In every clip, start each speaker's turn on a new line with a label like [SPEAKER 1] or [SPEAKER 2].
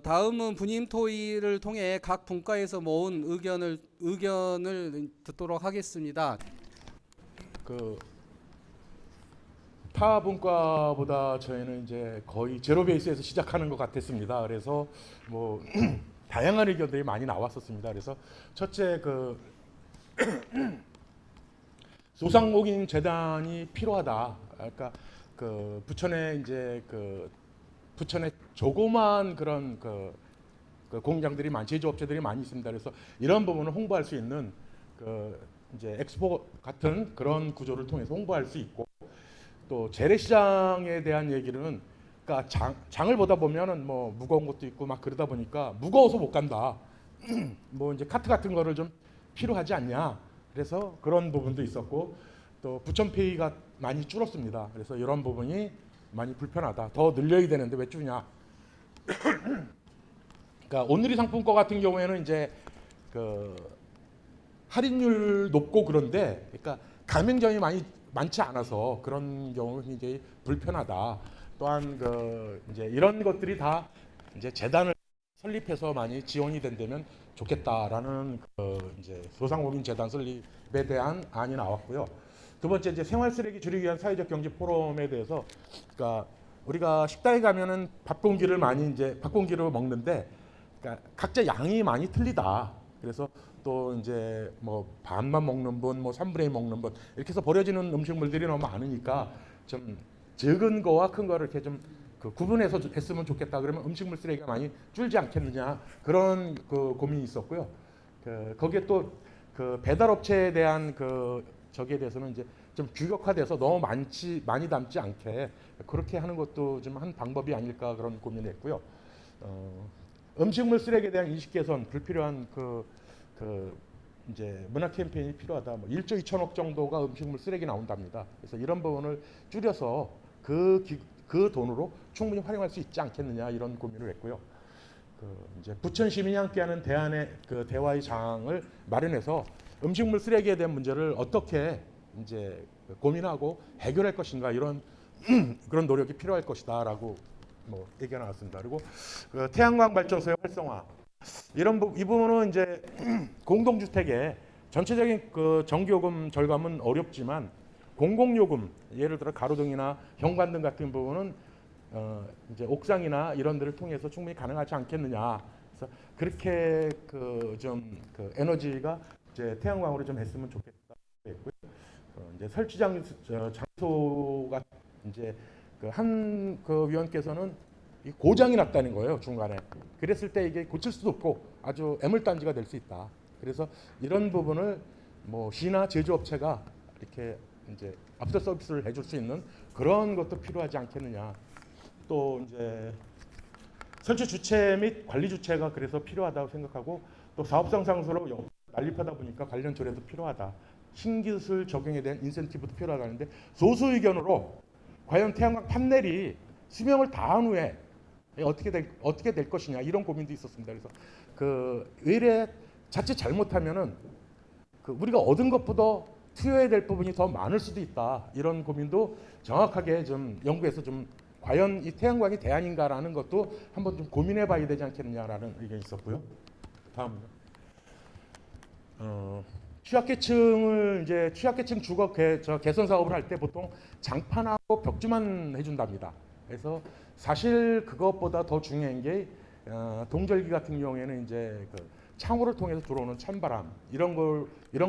[SPEAKER 1] 다음은 분임 토의를 통해 각 분과에서 모은 의견을 듣도록 하겠습니다.
[SPEAKER 2] 그 타 분과보다 저희는 이제 거의 제로 베이스에서 시작하는 것 같았습니다. 그래서 뭐 다양한 의견들이 많이 나왔었습니다. 그래서 첫째 소상공인 재단이 필요하다. 그러니까 부천에 이제 부천에 조그만 그런 공장들이 제조업체들이 많이 있습니다. 그래서 이런 부분을 홍보할 수 있는 이제 엑스포 같은 그런 구조를 통해서 홍보할 수 있고, 또 재래시장에 대한 얘기는 그러니까 장을 보다 보면은 뭐 무거운 것도 있고 막 그러다 보니까 무거워서 못 간다. 뭐 이제 카트 같은 거를 좀 필요하지 않냐. 그래서 그런 부분도 있었고, 또 부천페이가 많이 줄었습니다. 그래서 이런 부분이 많이 불편하다. 더 늘려야 되는데 왜 줄냐. 그러니까 오늘의 상품권 같은 경우에는 이제 할인율 높고 그런데, 그러니까 가맹점이 많지 않아서 그런 경우는 굉장히 불편하다. 또한 이제 이런 것들이 다 이제 재단을 설립해서 많이 지원이 된다면 좋겠다라는 이제 소상공인 재단 설립에 대한 안이 나왔고요. 두 번째 이제 생활 쓰레기 줄이기 위한 사회적 경제 포럼에 대해서, 그러니까 우리가 식당에 가면은 밥 공기를 먹는데, 그러니까 각자 양이 많이 틀리다. 그래서 또 이제 뭐 반만 먹는 분, 뭐 3분의 1 먹는 분, 이렇게 해서 버려지는 음식물들이 너무 많으니까 좀 적은 거와 큰 거를 이렇게 좀 구분해서 했으면 좋겠다. 그러면 음식물 쓰레기가 많이 줄지 않겠느냐, 그런 고민이 있었고요. 거기에 또 배달업체에 대한 저기에 대해서는 이제 좀 규격화돼서 너무 많이 담지 않게 그렇게 하는 것도 좀 한 방법이 아닐까, 그런 고민을 했고요. 음식물 쓰레기에 대한 인식 개선, 불필요한 이제 문화 캠페인이 필요하다. 뭐 1조 2천억 정도가 음식물 쓰레기 나온답니다. 그래서 이런 부분을 줄여서 그 돈으로 충분히 활용할 수 있지 않겠느냐, 이런 고민을 했고요. 이제 부천 시민이 함께하는 대화의 장을 마련해서 음식물 쓰레기에 대한 문제를 어떻게 이제 고민하고 해결할 것인가, 이런 그런 노력이 필요할 것이다라고 뭐 얘기가 나왔습니다. 그리고 태양광 발전소의 활성화, 이 부분은 이제 공동주택의 전체적인 전기요금 절감은 어렵지만, 공공요금, 예를 들어 가로등이나 현관등 같은 부분은 이제 옥상이나 이런 데를 통해서 충분히 가능하지 않겠느냐. 그래서 그렇게 에너지가 이제 태양광으로 좀 했으면 좋겠다 했고요. 이제 설치 장소가 이제 한 위원께서는 고장이 났다는 거예요, 중간에. 그랬을 때 이게 고칠 수도 없고 아주 애물단지가 될 수 있다. 그래서 이런 부분을 뭐 시나 제조업체가 이렇게 이제 앞서 서비스를 해줄 수 있는 그런 것도 필요하지 않겠느냐. 또 이제 설치 주체 및 관리 주체가 그래서 필요하다고 생각하고, 또 사업성 상수로 난립하다 보니까 관련 조례도 필요하다. 신기술 적용에 대한 인센티브도 필요하다는데, 소수 의견으로 과연 태양광 판넬이 수명을 다한 후에 어떻게 될 것이냐, 이런 고민도 있었습니다. 그래서 외래 자칫 잘못하면은 우리가 얻은 것보다 투여해야 될 부분이 더 많을 수도 있다. 이런 고민도 정확하게 좀 연구해서 좀 과연 이 태양광이 대안인가라는 것도 한번 좀 고민해봐야 되지 않겠느냐라는 의견이 있었고요. 다음입니다. 취약계층 주거 개선 사업을 할 때 보통 장판하고 벽지만 해준답니다. 그래서 사실 그것보다 더 중요한 게 동절기 같은 경우에는 이제 창호를 통해서 들어오는 찬바람, 이런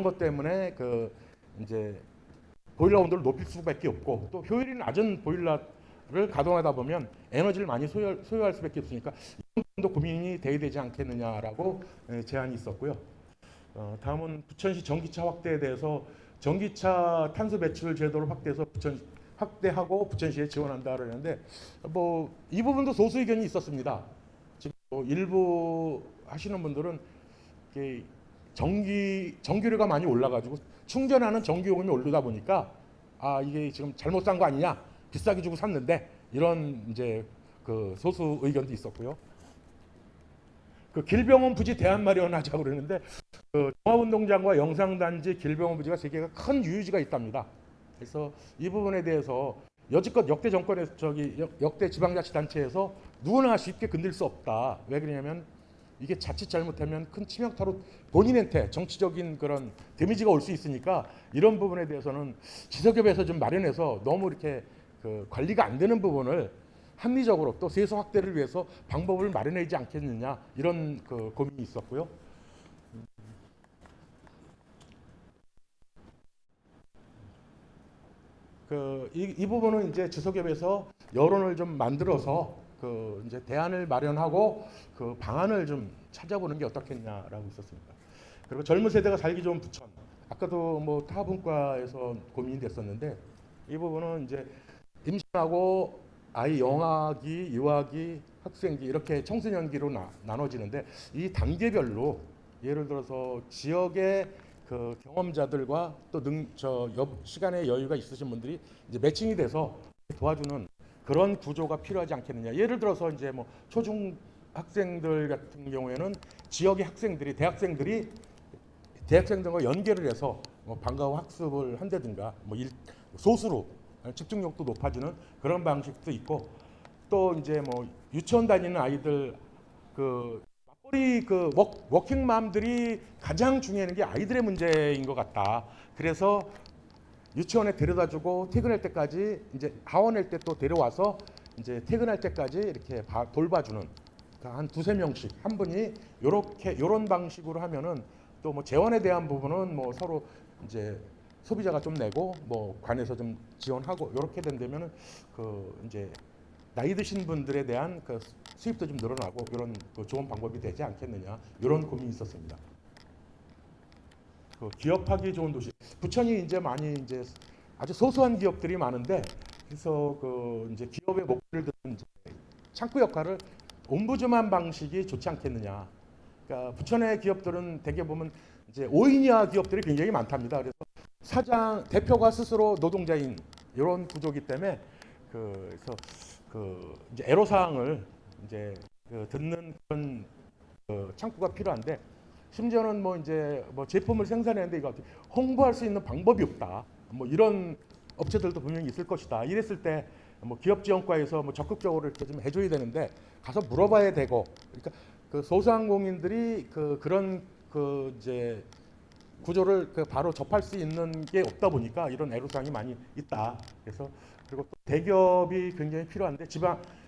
[SPEAKER 2] 것 때문에 이제 보일러 온도를 높일 수밖에 없고, 또 효율이 낮은 보일러를 가동하다 보면 에너지를 많이 소요할 수밖에 없으니까 이런 부분도 고민이 돼야 되지 않겠느냐라고 제안이 있었고요. 다음은 부천시 전기차 확대에 대해서 전기차 탄소 배출 제도를 확대하고 부천시에 지원한다 그러는데, 뭐 이 부분도 소수 의견이 있었습니다. 지금 일부 하시는 분들은 전기료가 많이 올라가지고 충전하는 전기요금이 오르다 보니까 이게 지금 잘못 산 거 아니냐, 비싸게 주고 샀는데, 이런 이제 소수 의견도 있었고요. 길병원 부지 대안 마련하자고 그러는데, 종합운동장과 영상단지 길병원 부지가 세 개가 큰 유유지가 있답니다. 그래서 이 부분에 대해서 여지껏 역대 정권에서 역대 지방자치단체에서 누구나 쉽게 건들 수 없다. 왜 그러냐면 이게 자칫 잘못하면 큰 치명타로 본인한테 정치적인 그런 데미지가 올 수 있으니까 이런 부분에 대해서는 지석협에서 좀 마련해서 너무 이렇게 그 관리가 안 되는 부분을 합리적으로 또 세수 확대를 위해서 방법을 마련하지 않겠느냐 이런 그 고민이 있었고요. 이 부분은 이제 지석협에서 여론을 좀 만들어서 그 이제 대안을 마련하고 그 방안을 좀 찾아보는 게 어떻겠냐라고 있었습니다. 그리고 젊은 세대가 살기 좋은 부천. 아까도 뭐 타분과에서 고민이 됐었는데 이 부분은 이제 임신하고 아이 영아기, 유아기, 학생기 이렇게 청소년기로 나눠지는데 이 단계별로 예를 들어서 지역의 그 경험자들과 또 시간의 여유가 있으신 분들이 이제 매칭이 돼서 도와주는 그런 구조가 필요하지 않겠느냐. 예를 들어서 이제 뭐 초중 학생들 같은 경우에는 지역의 학생들이 대학생들과 연계를 해서 뭐 방과후 학습을 한다든가 뭐 소수로 집중력도 높아지는 그런 방식도 있고 또 이제 뭐 유치원 다니는 아이들 그 맞벌이 그 워킹맘들이 가장 중요한 게 아이들의 문제인 것 같다. 그래서 유치원에 데려다주고 퇴근할 때까지 이제 하원할 때 또 데려와서 이제 퇴근할 때까지 이렇게 돌봐주는 그러니까 한 두세 명씩 한 분이 요런 방식으로 하면은 또 뭐 재원에 대한 부분은 뭐 서로 이제 소비자가 좀 내고 뭐 관에서 좀 지원하고 이렇게 된다면은 그 이제 나이 드신 분들에 대한 그 수입도 좀 늘어나고 이런 그 좋은 방법이 되지 않겠느냐 이런 고민이 있었습니다. 그 기업하기 좋은 도시 부천이 이제 많이 이제 아주 소소한 기업들이 많은데 그래서 그 이제 기업의 목표를 듣는 창구 역할을 옴부즈만 방식이 좋지 않겠느냐. 그러니까 부천의 기업들은 대개 보면 이제 5인 이하 기업들이 굉장히 많답니다. 그래서 대표가 스스로 노동자인 이런 구조기 때문에 그래서 그 이제 애로사항을 이제 그 듣는 그런 창구가 필요한데 심지어는 뭐 이제 뭐 제품을 생산했는데 이거 홍보할 수 있는 방법이 없다. 뭐 이런 업체들도 분명히 있을 것이다. 이랬을 때 뭐 기업지원과에서 뭐 적극적으로 이렇게 좀 해줘야 되는데 가서 물어봐야 되고 그러니까 그 소상공인들이 그런 그 이제 구조를 그 바로 접할 수 있는 게 없다 보니까 이런 애로사항이 많이 있다. 그래서 그리고 또 대기업이 굉장히 필요한데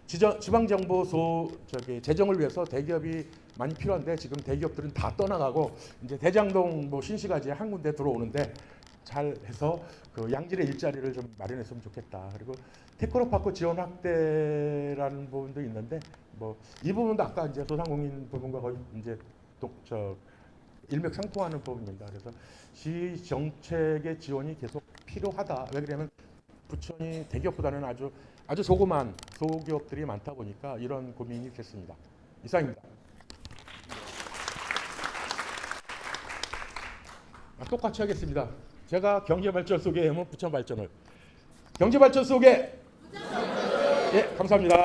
[SPEAKER 2] 지방정부 재정을 위해서 대기업이 많이 필요한데 지금 대기업들은 다 떠나가고 이제 대장동 뭐 신시가지에 한 군데 들어오는데 잘 해서 그 양질의 일자리를 좀 마련했으면 좋겠다. 그리고 테크노파크 지원 확대라는 부분도 있는데 뭐 이 부분도 아까 이제 소상공인 부분과 거의 이제 일맥상통하는 부분입니다. 그래서 시 정책의 지원이 계속 필요하다. 왜 그러냐면 부천이 대기업보다는 아주 조그만 소기업들이 많다 보니까 이런 고민이 됐습니다. 이상입니다. 똑같이 하겠습니다. 제가 경제발전 소개하면 부천발전을 경제발전 소개. 예, 감사합니다.